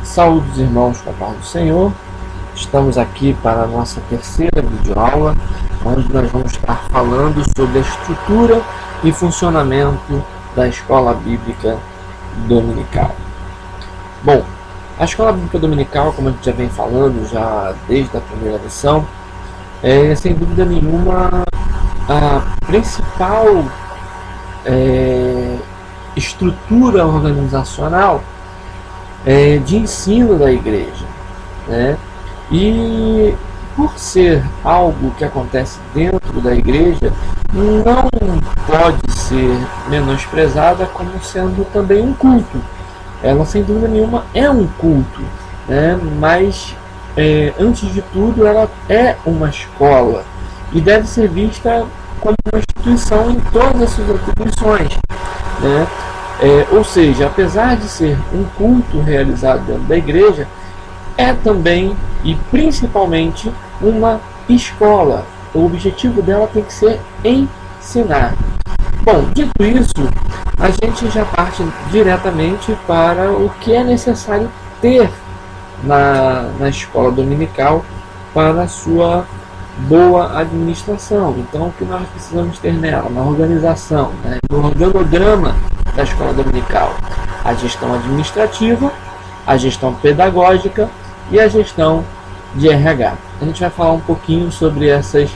Saúde os irmãos com a paz do Senhor. Estamos aqui para a nossa terceira videoaula, onde nós vamos estar falando sobre a estrutura e funcionamento da Escola Bíblica Dominical. Bom, a Escola Bíblica Dominical, como a gente já vem falando já desde a primeira lição, é sem dúvida nenhuma a principal estrutura organizacional de ensino da igreja, né? E por ser algo que acontece dentro da igreja, não pode ser menosprezada como sendo também um culto. Ela, sem dúvida nenhuma, é um culto, né? Mas antes de tudo, ela é uma escola e deve ser vista como uma instituição em todas as suas atribuições, né? Ou seja, apesar de ser um culto realizado dentro da igreja, é também e principalmente uma escola. O objetivo dela tem que ser ensinar. Bom, dito isso, a gente já parte diretamente para o que é necessário ter na escola dominical para a sua boa administração. Então, o que nós precisamos ter nela? Na organização, né? No organograma da escola dominical, a gestão administrativa, a gestão pedagógica e a gestão de RH. A gente vai falar um pouquinho sobre essas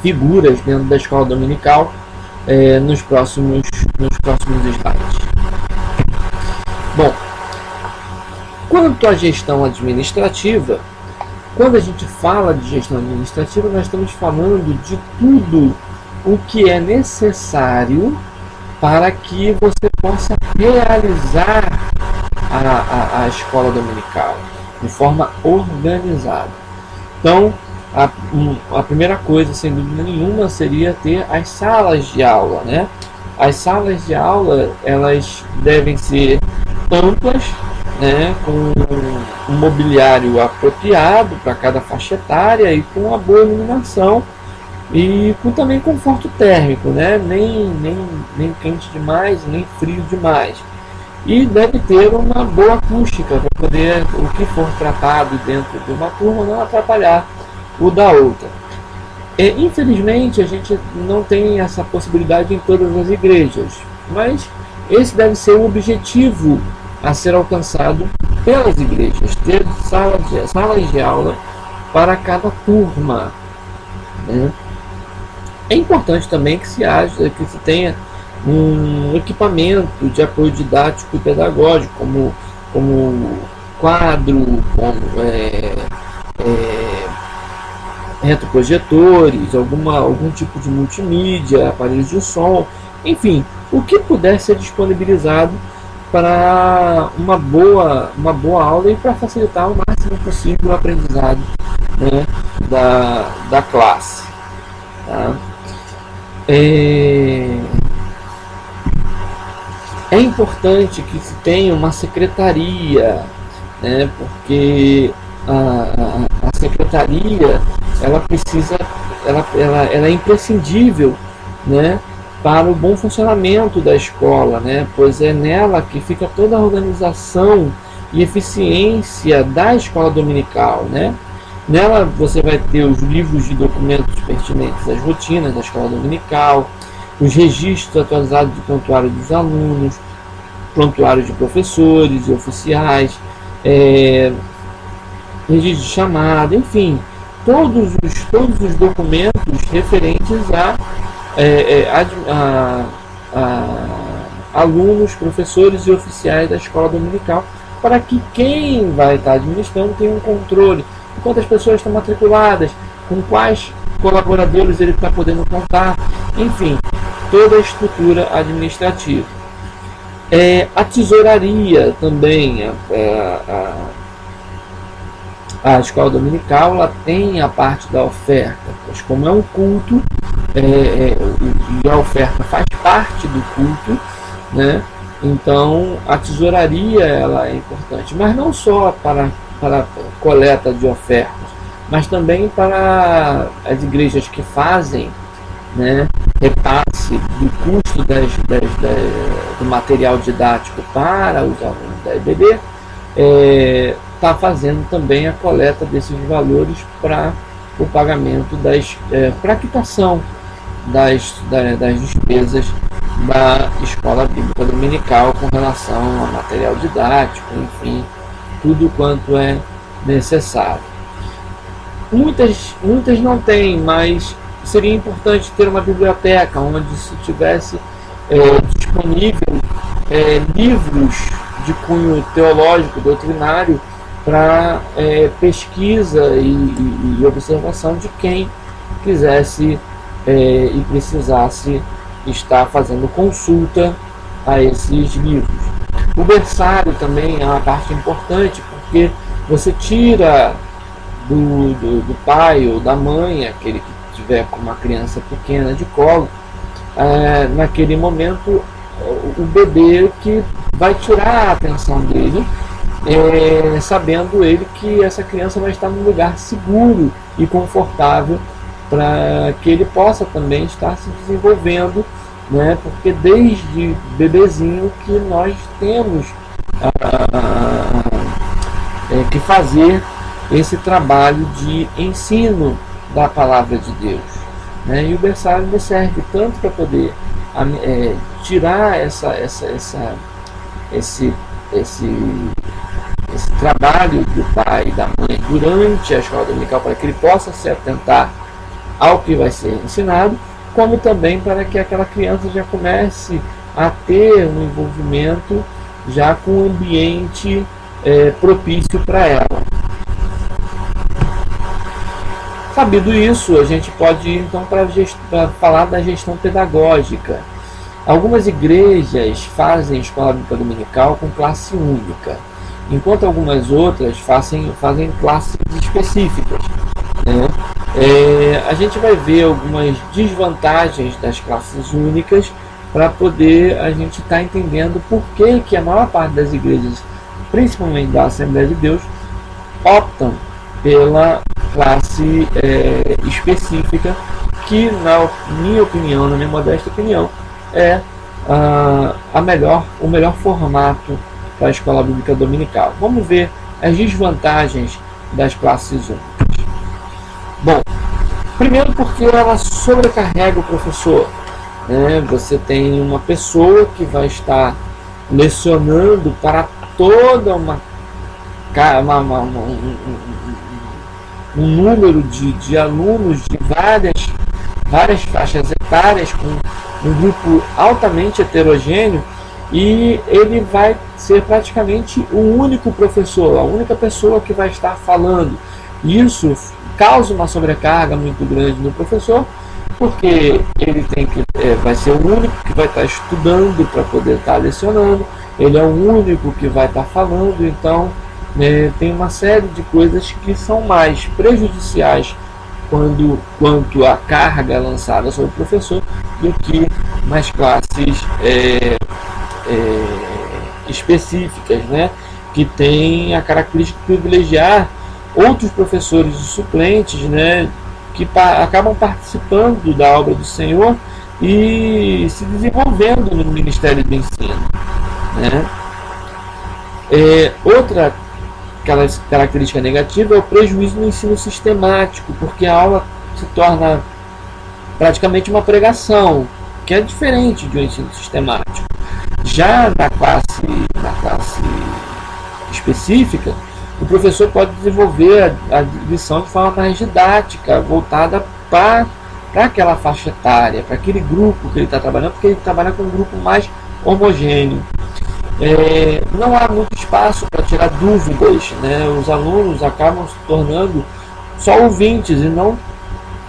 figuras dentro da escola dominical nos próximos slides. Bom, quanto à gestão administrativa, quando a gente fala de gestão administrativa, nós estamos falando de tudo o que é necessário para que você possa realizar a escola dominical de forma organizada. Então, a primeira coisa, sem dúvida nenhuma, seria ter as salas de aula, né? As salas de aula, elas devem ser amplas, né, com um mobiliário apropriado para cada faixa etária e com uma boa iluminação e com também conforto térmico, né? Nem quente demais, nem frio demais. E deve ter uma boa acústica para poder o que for tratado dentro de uma turma não atrapalhar o da outra. Infelizmente, a gente não tem essa possibilidade em todas as igrejas, mas esse deve ser o objetivo a ser alcançado pelas igrejas, ter salas de aula para cada turma, né? É importante também que se tenha um equipamento de apoio didático e pedagógico, como quadro, como retroprojetores, algum tipo de multimídia, aparelhos de som, enfim, o que puder ser disponibilizado para uma boa aula e para facilitar o máximo possível o aprendizado, né, da classe. Tá? É importante que se tenha uma secretaria, né, porque a secretaria ela é imprescindível, né, para o bom funcionamento da escola, né, pois é nela que fica toda a organização e eficiência da escola dominical, né. Nela você vai ter os livros de documentos pertinentes às rotinas da escola dominical, os registros atualizados do prontuário dos alunos, prontuário de professores e oficiais, registro de chamada, enfim, todos os documentos referentes a alunos, professores e oficiais da escola dominical, para que quem vai estar administrando tenha um controle de quantas pessoas estão matriculadas, com quais colaboradores ele está podendo contar, enfim, toda a estrutura administrativa. A tesouraria também, a escola dominical, ela tem a parte da oferta, pois como é um culto, e a oferta faz parte do culto, né? Então a tesouraria ela é importante, mas não só para a coleta de ofertas, mas também para as igrejas que fazem né, repasse do custo do material didático para os alunos da EBD, está fazendo também a coleta desses valores para o pagamento para a quitação das despesas da escola bíblica dominical com relação a material didático, enfim, tudo quanto é necessário. Muitas não têm, mas seria importante ter uma biblioteca onde se tivesse disponível livros de cunho teológico, doutrinário, para pesquisa e observação de quem quisesse e precisasse estar fazendo consulta a esses livros. O berçário também é uma parte importante, porque você tira do pai ou da mãe, aquele que tiver com uma criança pequena de colo, naquele momento o bebê que vai tirar a atenção dele, sabendo ele que essa criança vai estar num lugar seguro e confortável para que ele possa também estar se desenvolvendo, né? Porque desde bebezinho que nós temos que fazer esse trabalho de ensino da palavra de Deus, né? E o berçário me serve tanto para poder tirar esse trabalho do pai e da mãe durante a escola dominical, para que ele possa se atentar ao que vai ser ensinado, como também para que aquela criança já comece a ter um envolvimento já com um ambiente propício para ela. Sabido isso, a gente pode ir então para falar da gestão pedagógica. Algumas igrejas fazem escola bíblica dominical com classe única, enquanto algumas outras fazem classes específicas, né? A gente vai ver algumas desvantagens das classes únicas para poder a gente estar entendendo por que a maior parte das igrejas, principalmente da Assembleia de Deus, optam pela classe específica, que na minha opinião, na minha modesta opinião, é o melhor formato para a escola bíblica dominical. Vamos ver as desvantagens das classes únicas. Bom, primeiro porque ela sobrecarrega o professor, né? Você tem uma pessoa que vai estar lecionando para toda um número de alunos de várias faixas etárias, com um grupo altamente heterogêneo, e ele vai ser praticamente o único professor, a única pessoa que vai estar falando. Isso causa uma sobrecarga muito grande no professor, porque ele vai ser o único que vai estar estudando para poder estar lecionando, ele é o único que vai estar falando, então tem uma série de coisas que são mais prejudiciais quanto à carga lançada sobre o professor do que nas classes específicas, né, que tem a característica de privilegiar outros professores e suplentes, né, que acabam participando da obra do Senhor e se desenvolvendo no ministério do ensino, né. Outra característica negativa é o prejuízo no ensino sistemático, porque a aula se torna praticamente uma pregação, que é diferente de um ensino sistemático. Já na classe específica, o professor pode desenvolver a lição de forma mais didática, voltada para aquela faixa etária, para aquele grupo que ele está trabalhando, porque ele trabalha com um grupo mais homogêneo. Não há muito espaço para tirar dúvidas, né? Os alunos acabam se tornando só ouvintes e não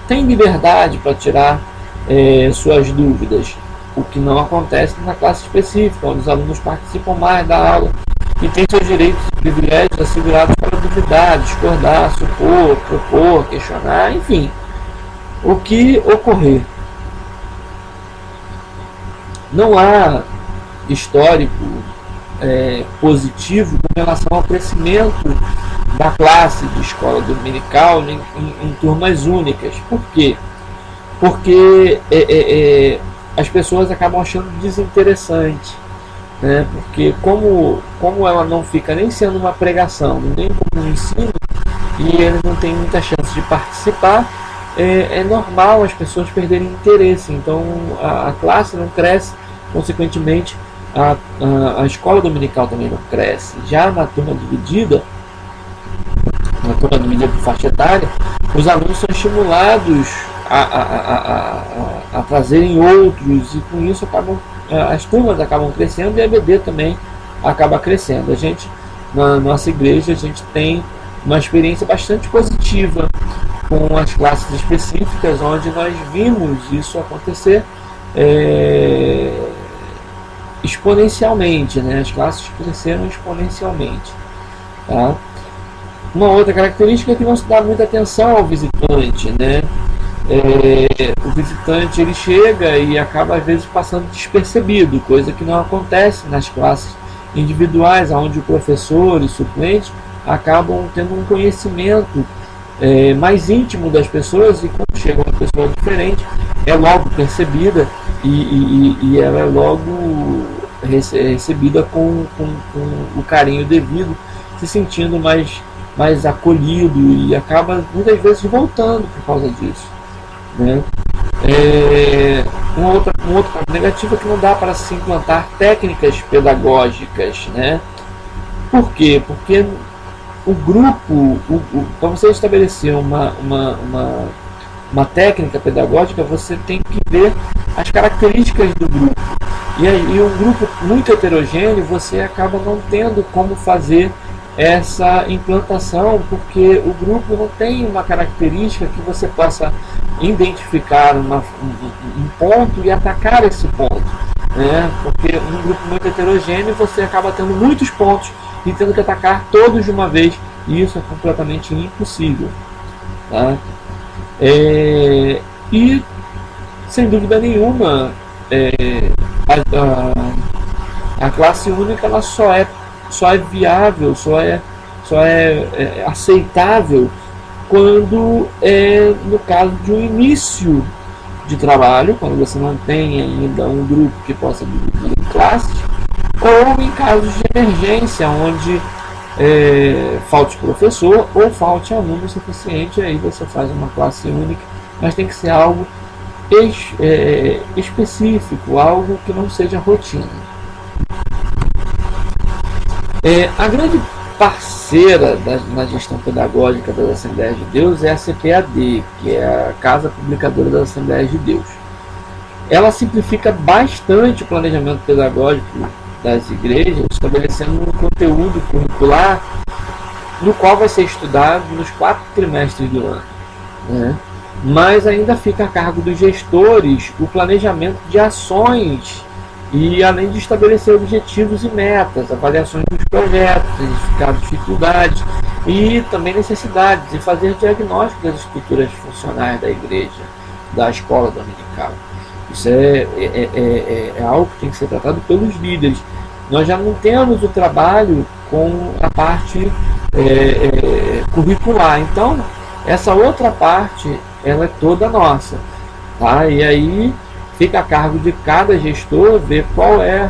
têm liberdade para tirar suas dúvidas, o que não acontece na classe específica, onde os alunos participam mais da aula e têm seus direitos e privilégios assegurados para duvidar, discordar, supor, propor, questionar, enfim, o que ocorrer. Não há histórico positivo com relação ao crescimento da classe de escola dominical em turmas únicas. Por quê? porque as pessoas acabam achando desinteressante, né? Porque como ela não fica nem sendo uma pregação, nem como um ensino, e ele não tem muita chance de participar, é normal as pessoas perderem interesse. Então a classe não cresce, consequentemente a escola dominical também não cresce. Já na turma dividida por faixa etária, os alunos são estimulados a trazerem outros, e com isso as turmas acabam crescendo e a EBD também acaba crescendo. A gente, na nossa igreja, a gente tem uma experiência bastante positiva com as classes específicas, onde nós vimos isso acontecer exponencialmente, né? As classes cresceram exponencialmente, tá? Uma outra característica é que não se dá muita atenção ao visitante, né? O visitante ele chega e acaba às vezes passando despercebido, coisa que não acontece nas classes individuais, onde o professor e suplente acabam tendo um conhecimento mais íntimo das pessoas, e quando chega uma pessoa diferente é logo percebida e ela é logo recebida com o carinho devido, se sentindo mais acolhido, e acaba muitas vezes voltando por causa disso, né? Um outro ponto negativo é que não dá para se implantar técnicas pedagógicas, né? Por quê? Porque o grupo, para você estabelecer uma técnica pedagógica, você tem que ver as características do grupo. E um grupo muito heterogêneo, você acaba não tendo como fazer essa implantação, porque o grupo não tem uma característica que você possa identificar um ponto e atacar esse ponto, né? Porque um grupo muito heterogêneo, você acaba tendo muitos pontos e tendo que atacar todos de uma vez, e isso é completamente impossível, tá? E sem dúvida nenhuma, a classe única ela só é viável, só é aceitável quando no caso de um início de trabalho, quando você não tem ainda um grupo que possa dividir em classes, ou em casos de emergência, onde falte professor ou falte aluno suficiente, aí você faz uma classe única, mas tem que ser algo específico, algo que não seja rotina. A grande parceira na gestão pedagógica das Assembleias de Deus é a CPAD, que é a Casa Publicadora das Assembleias de Deus. Ela simplifica bastante o planejamento pedagógico das igrejas, estabelecendo um conteúdo curricular no qual vai ser estudado nos 4 trimestres do ano, né? Mas ainda fica a cargo dos gestores o planejamento de ações, e além de estabelecer objetivos e metas, avaliações dos projetos, identificar dificuldades e também necessidades, e fazer diagnóstico das estruturas funcionais da igreja, da escola dominical. Isso é algo que tem que ser tratado pelos líderes. Nós já não temos o trabalho com a parte curricular, então essa outra parte ela é toda nossa, tá? E aí fica a cargo de cada gestor ver qual é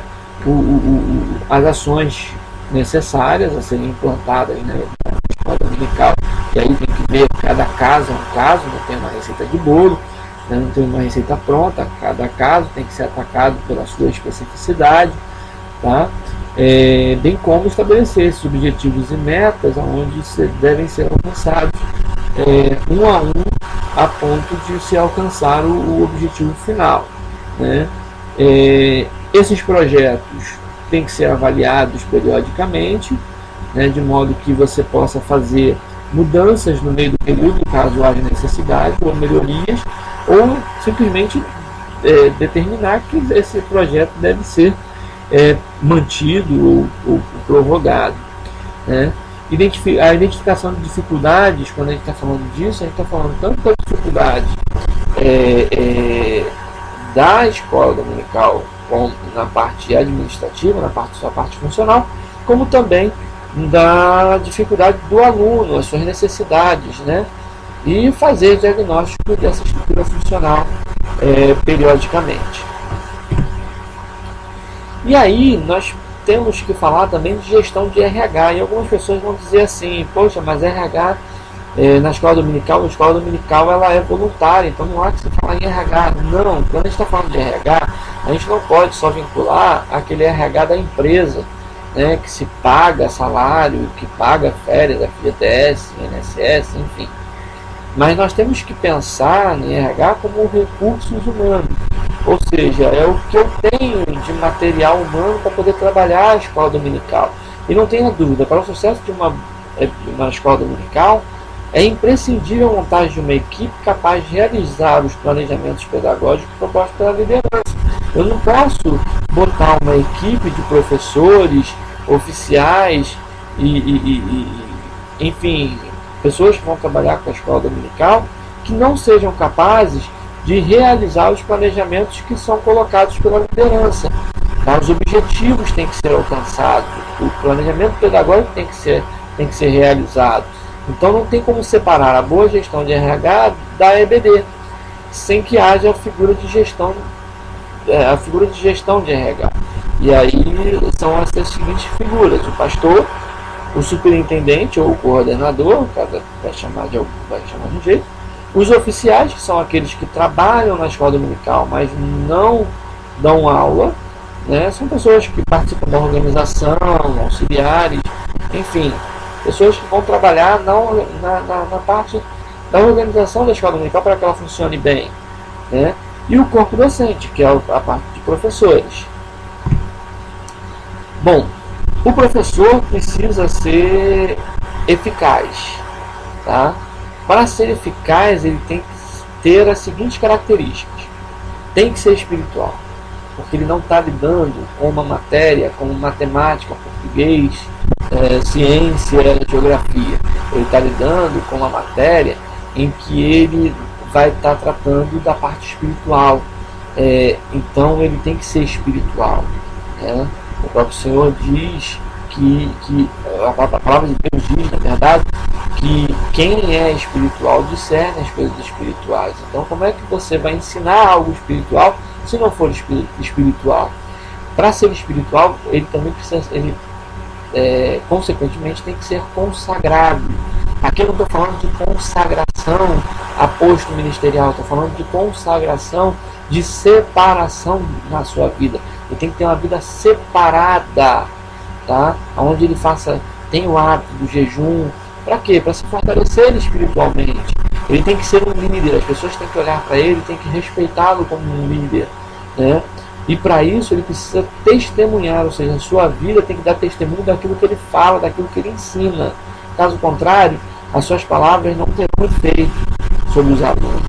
as ações necessárias a serem implantadas, né, na escola dominical. E aí tem que ver cada caso é um caso, não tem uma receita de bolo, né, não tem uma receita pronta, cada caso tem que ser atacado pela sua especificidade, tá? Bem como estabelecer esses objetivos e metas onde devem ser alcançados um a um, a ponto de se alcançar o objetivo final, né? Esses projetos têm que ser avaliados periodicamente, né, de modo que você possa fazer mudanças no meio do período, caso haja necessidade, ou melhorias, ou simplesmente determinar que esse projeto deve ser mantido ou prorrogado, né? A identificação de dificuldades, quando a gente está falando disso, a gente está falando tanto da dificuldade da escola dominical na parte administrativa, sua parte funcional, como também da dificuldade do aluno, as suas necessidades, né? E fazer diagnóstico dessa estrutura funcional periodicamente. E aí nós temos que falar também de gestão de RH, e algumas pessoas vão dizer assim, poxa, mas RH na escola dominical ela é voluntária, então não há que se falar em RH. Não, quando a gente está falando de RH, a gente não pode só vincular aquele RH da empresa, né, que se paga salário, que paga férias, FGTS, INSS, enfim. Mas nós temos que pensar em RH como recursos humanos, ou seja, é o que eu tenho de material humano para poder trabalhar a escola dominical. E não tenha dúvida, para o sucesso de uma escola dominical, é imprescindível a montagem de uma equipe capaz de realizar os planejamentos pedagógicos propostos pela liderança. Eu não posso botar uma equipe de professores, oficiais enfim, pessoas que vão trabalhar com a escola dominical que não sejam capazes de realizar os planejamentos que são colocados pela liderança. Os objetivos têm que ser alcançados, o planejamento pedagógico tem que ser realizado. Então não tem como separar a boa gestão de RH da EBD, sem que haja a figura de gestão de RH. E aí são essas seguintes figuras: o pastor, o superintendente ou o coordenador, cada vai chamar de um jeito, os oficiais, que são aqueles que trabalham na escola dominical, mas não dão aula, né? São pessoas que participam da organização, auxiliares, enfim, pessoas que vão trabalhar na parte da organização da escola dominical para que ela funcione bem, né? E o corpo docente, que é a parte de professores. Bom, o professor precisa ser eficaz, tá? Para ser eficaz, ele tem que ter as seguintes características: tem que ser espiritual, porque ele não está lidando com uma matéria como matemática, português, ciência, geografia. Ele está lidando com uma matéria em que ele vai estar tratando da parte espiritual. Então ele tem que ser espiritual, né? O próprio Senhor diz que a palavra de Deus diz, na verdade, que quem é espiritual discerne as coisas espirituais. Então como é que você vai ensinar algo espiritual se não for espiritual? Para ser espiritual, ele também precisa, consequentemente, tem que ser consagrado. Aqui eu não estou falando de consagração a posto ministerial, estou falando de consagração, de separação na sua vida. Ele tem que ter uma vida separada, tá? Onde ele tem o hábito do jejum. Para quê? Para se fortalecer espiritualmente. Ele tem que ser um líder, as pessoas têm que olhar para ele, têm que respeitá-lo como um líder, né? E para isso ele precisa testemunhar, ou seja, a sua vida tem que dar testemunho daquilo que ele fala, daquilo que ele ensina. Caso contrário, as suas palavras não terão efeito sobre os alunos.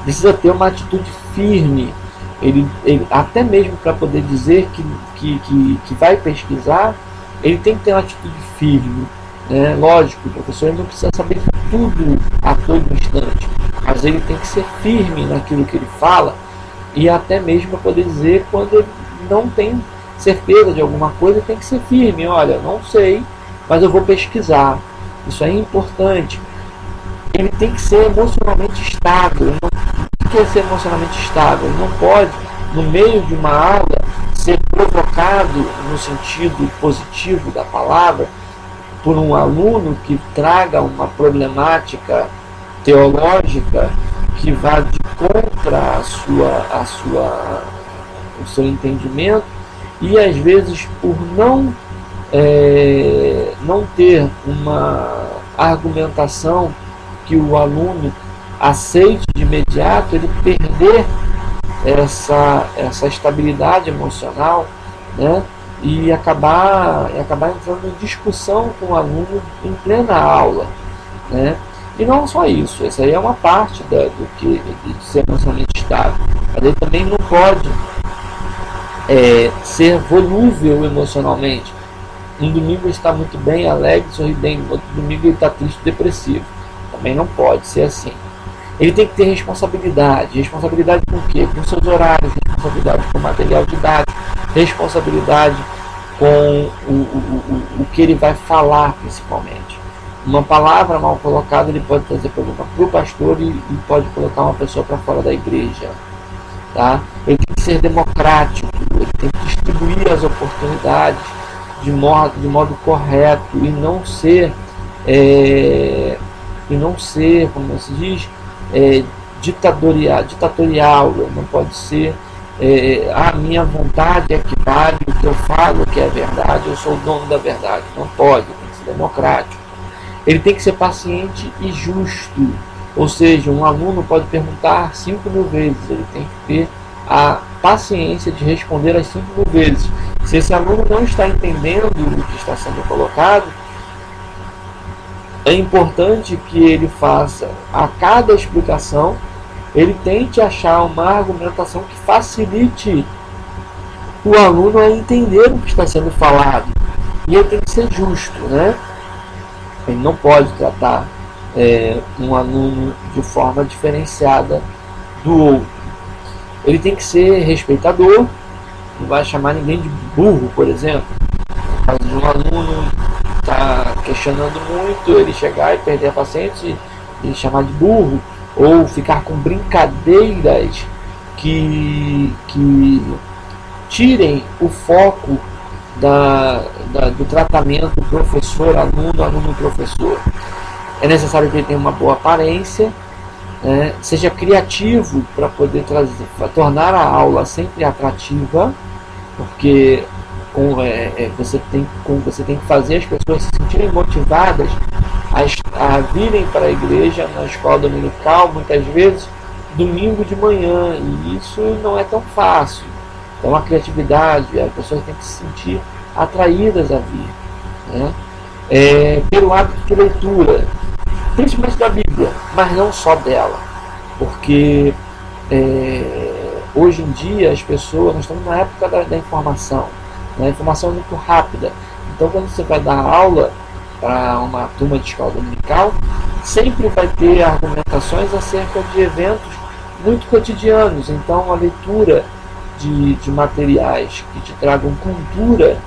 Precisa ter uma atitude firme. Ele até mesmo para poder dizer que vai pesquisar, ele tem que ter uma atitude firme, né? Lógico, o professor não precisa saber tudo a todo instante, mas ele tem que ser firme naquilo que ele fala, e até mesmo para poder dizer quando ele não tem certeza de alguma coisa, tem que ser firme. Olha, não sei, mas eu vou pesquisar. Isso é importante. Ele tem que ser emocionalmente estável. O que é ser emocionalmente estável? Ele não pode, no meio de uma aula, ser provocado no sentido positivo da palavra por um aluno que traga uma problemática teológica que vá de contra o seu entendimento, e às vezes por não ter uma argumentação que o aluno aceite de imediato, ele perder essa estabilidade emocional, né? E acabar entrando em discussão com o aluno em plena aula, né? E não só isso, essa aí é uma parte do que de ser emocionalmente estável. Mas ele também não pode ser volúvel emocionalmente. Um domingo ele está muito bem, alegre, sorridente, no outro domingo ele está triste, depressivo. Também não pode ser assim. Ele tem que ter responsabilidade. Responsabilidade com o quê? Com seus horários, responsabilidade com o material didático, responsabilidade com o que ele vai falar, principalmente. Uma palavra mal colocada, ele pode trazer problema para o pastor e pode colocar uma pessoa para fora da igreja. Tá? Ele tem que ser democrático, ele tem que distribuir as oportunidades de modo correto e não ser, como se diz, ditatorial. Não pode ser a minha vontade é que vale, o que eu falo que é verdade, eu sou o dono da verdade. Não pode, tem que ser democrático. Ele tem que ser paciente e justo, ou seja, um aluno pode perguntar 5.000 vezes, ele tem que ter a paciência de responder as 5.000 vezes. Se esse aluno não está entendendo o que está sendo colocado, é importante que ele faça a cada explicação, ele tente achar uma argumentação que facilite o aluno a entender o que está sendo falado. E ele tem que ser justo, né? Ele não pode tratar um aluno de forma diferenciada do outro. Ele tem que ser respeitador, não vai chamar ninguém de burro, por exemplo. Mas um aluno está questionando muito, ele chegar e perder a paciência e chamar de burro, ou ficar com brincadeiras que tirem o foco do tratamento professor-aluno, aluno-professor. É necessário que ele tenha uma boa aparência, seja criativo para poder tornar a aula sempre atrativa, porque você tem que fazer as pessoas se sentirem motivadas a virem para a igreja na escola dominical, muitas vezes domingo de manhã, e isso não é tão fácil. Então a criatividade, as pessoas têm que se sentir atraídas a vir, né? Pelo hábito de leitura, principalmente da Bíblia, mas não só dela, porque hoje em dia as pessoas, nós estamos na época da informação, né? A informação é muito rápida, então quando você vai dar aula para uma turma de escola dominical, sempre vai ter argumentações acerca de eventos muito cotidianos. Então a leitura de materiais que te tragam cultura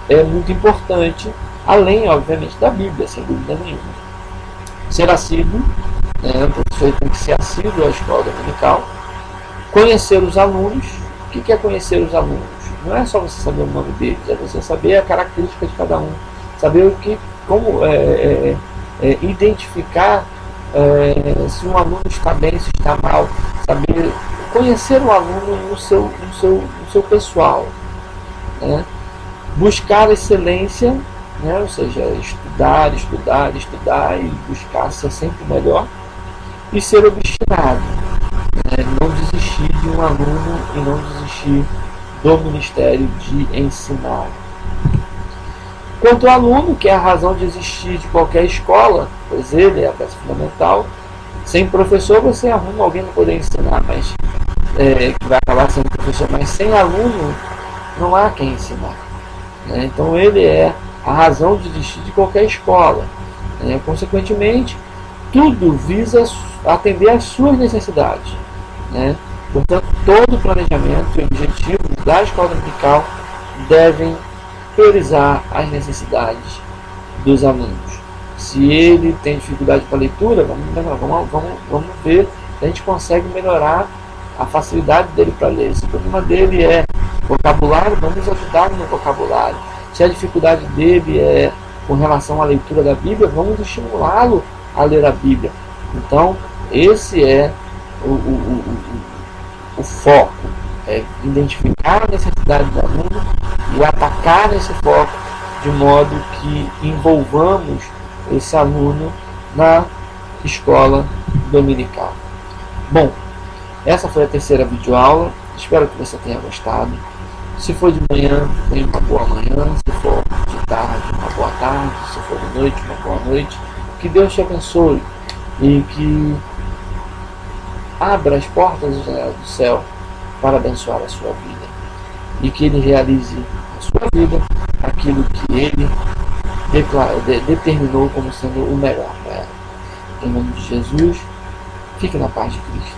é muito importante, além, obviamente, da Bíblia, sem dúvida nenhuma. Ser assíduo, o professor tem que ser assíduo à escola dominical. Conhecer os alunos. O que é conhecer os alunos? Não é só você saber o nome deles, é você saber a característica de cada um, saber como identificar se um aluno está bem, se está mal, saber conhecer o aluno no seu pessoal, né? Buscar excelência, né? Ou seja, estudar e buscar ser sempre melhor, e ser obstinado, né? Não desistir de um aluno e não desistir do ministério de ensinar. Quanto ao aluno, que é a razão de existir de qualquer escola, pois ele é a peça fundamental. Sem professor você arruma alguém para poder ensinar, mas que vai acabar sendo professor, mas sem aluno não há quem ensinar, né? Então ele é a razão de existir de qualquer escola, né? Consequentemente, tudo visa atender às suas necessidades, né? Portanto, todo o planejamento e objetivo da escola dominical devem priorizar as necessidades dos alunos. Se ele tem dificuldade para leitura, vamos ver se a gente consegue melhorar a facilidade dele para ler. Se o problema dele é vocabulário, vamos ajudar no vocabulário. Se a dificuldade dele é com relação à leitura da Bíblia, vamos estimulá-lo a ler a Bíblia. Então, esse é o foco, identificar a necessidade do aluno e atacar nesse foco de modo que envolvamos esse aluno na escola dominical. Bom, essa foi a terceira videoaula, espero que você tenha gostado. Se for de manhã, tenha uma boa manhã, se for de tarde, uma boa tarde, se for de noite, uma boa noite. Que Deus te abençoe e que abra as portas do céu para abençoar a sua vida, e que Ele realize na sua vida aquilo que Ele determinou como sendo o melhor para ela. Em nome de Jesus, fique na paz de Cristo.